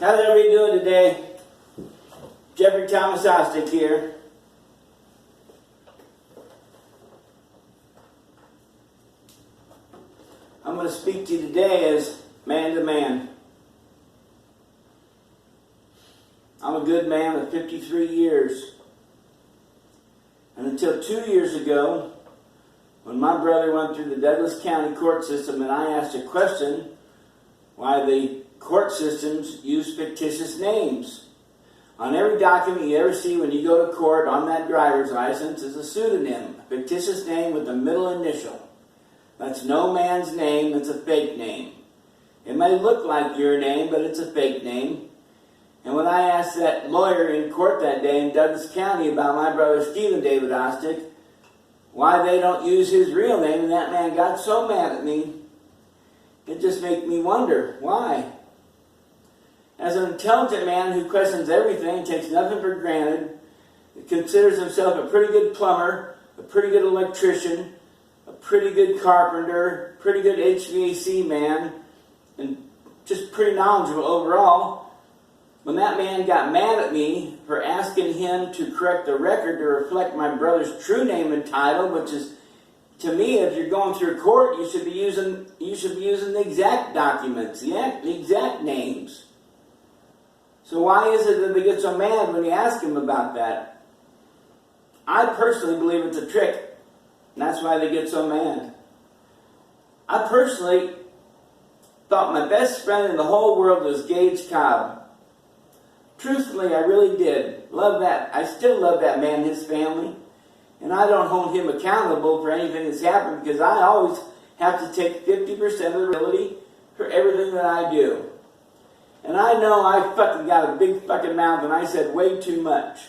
How's everybody doing today? Jeffrey Thomas Ostick here. I'm going to speak to you today as man to man. I'm a good man of 53 years. And until 2 years ago, when my brother went through the Douglas County court system and I asked a question why the court systems use fictitious names. On every document you ever see when you go to court on that driver's license is a pseudonym, a fictitious name with a middle initial. That's no man's name, it's a fake name. It may look like your name, but it's a fake name. And when I asked that lawyer in court that day in Douglas County about my brother Stephen David Ostick, why they don't use his real name, and that man got so mad at me, it just made me wonder, why? As an intelligent man who questions everything, takes nothing for granted, considers himself a pretty good plumber, a pretty good electrician, a pretty good carpenter, pretty good HVAC man, and just pretty knowledgeable overall, when that man got mad at me for asking him to correct the record to reflect my brother's true name and title, which is, to me, if you're going through court, you should be using the exact documents, the exact names. So why is it that they get so mad when you ask them about that? I personally believe it's a trick, and that's why they get so mad. I personally thought my best friend in the whole world was Gage Cobb. Truthfully, I really did. Love that. I still love that man and his family. And I don't hold him accountable for anything that's happened because I always have to take 50% of the responsibility for everything that I do. And I know I fucking got a big fucking mouth and I said way too much.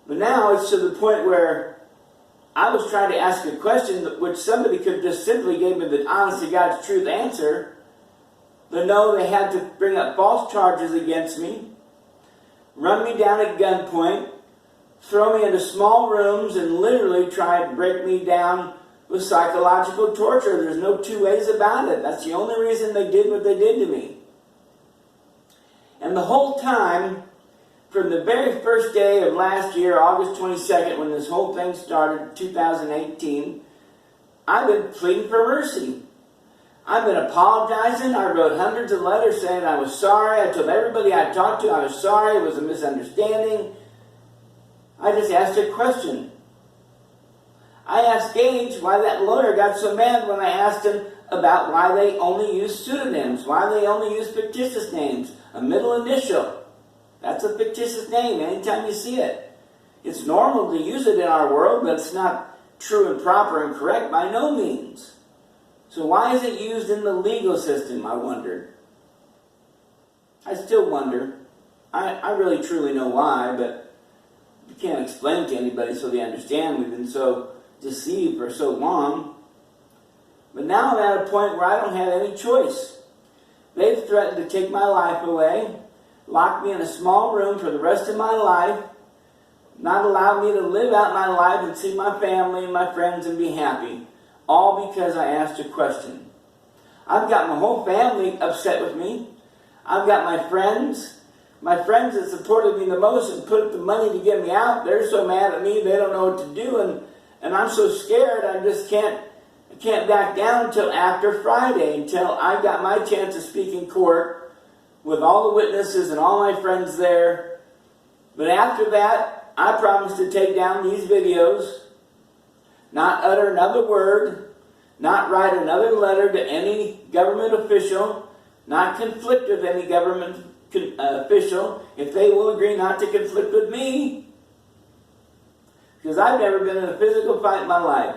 But now it's to the point where I was trying to ask a question which somebody could just simply give me the honest to God's truth answer. But no, they had to bring up false charges against me, run me down at gunpoint, throw me into small rooms, and literally try to break me down with psychological torture. There's no two ways about it. That's the only reason they did what they did to me. And the whole time, from the very first day of last year, August 22nd, when this whole thing started, 2018, I've been pleading for mercy. I've been apologizing. I wrote hundreds of letters saying I was sorry. I told everybody I talked to I was sorry. It was a misunderstanding. I just asked a question. I asked Gage why that lawyer got so mad when I asked him about why they only use pseudonyms, why they only use fictitious names, a middle initial. That's a fictitious name anytime you see it. It's normal to use it in our world, but it's not true and proper and correct by no means. So why is it used in the legal system, I wondered. I still wonder. I really truly know why, but you can't explain to anybody so they understand. We've been so deceived for so long. But now I'm at a point where I don't have any choice. They've threatened to take my life away, lock me in a small room for the rest of my life, not allow me to live out my life and see my family and my friends and be happy. All because I asked a question. I've got my whole family upset with me. I've got my friends that supported me the most and put up the money to get me out. They're so mad at me, they don't know what to do, and I'm so scared I just can't back down until after Friday, until I got my chance to speak in court with all the witnesses and all my friends there. But after that, I promise to take down these videos, not utter another word, not write another letter to any government official, not conflict with any government official if they will agree not to conflict with me. Because I've never been in a physical fight in my life.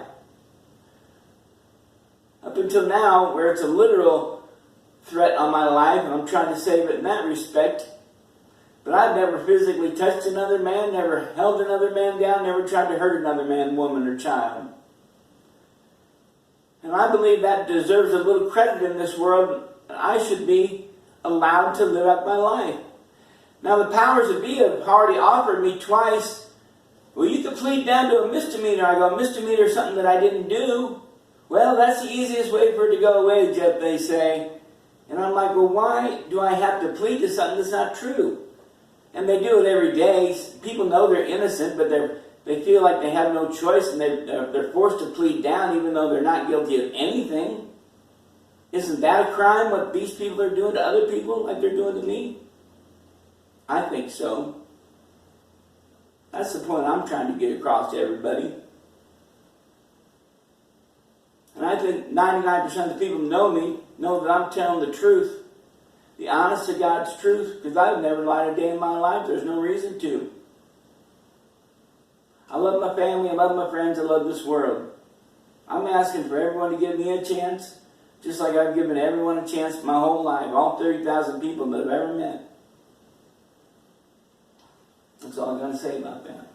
Up until now, where it's a literal threat on my life, and I'm trying to save it in that respect. But I've never physically touched another man, never held another man down, never tried to hurt another man, woman, or child. And I believe that deserves a little credit in this world. I should be allowed to live out my life. Now the powers that be have already offered me twice, well, you could plead down to a misdemeanor. I go, misdemeanor is something that I didn't do. Well, that's the easiest way for it to go away, Jeff, they say. And And I'm like, well, why do I have to plead to something that's not true? And they do it every day. People know they're innocent, but they feel like they have no choice, and they're forced to plead down even though they're not guilty of anything. Isn't that a crime, what these people are doing to other people like they're doing to me? I think so. That's the point I'm trying to get across to everybody. And I think 99% of the people who know me know that I'm telling the truth. The honest to God's truth. Because I've never lied a day in my life. There's no reason to. I love my family. I love my friends. I love this world. I'm asking for everyone to give me a chance. Just like I've given everyone a chance my whole life. All 30,000 people that I've ever met. That's all I'm going to say about that.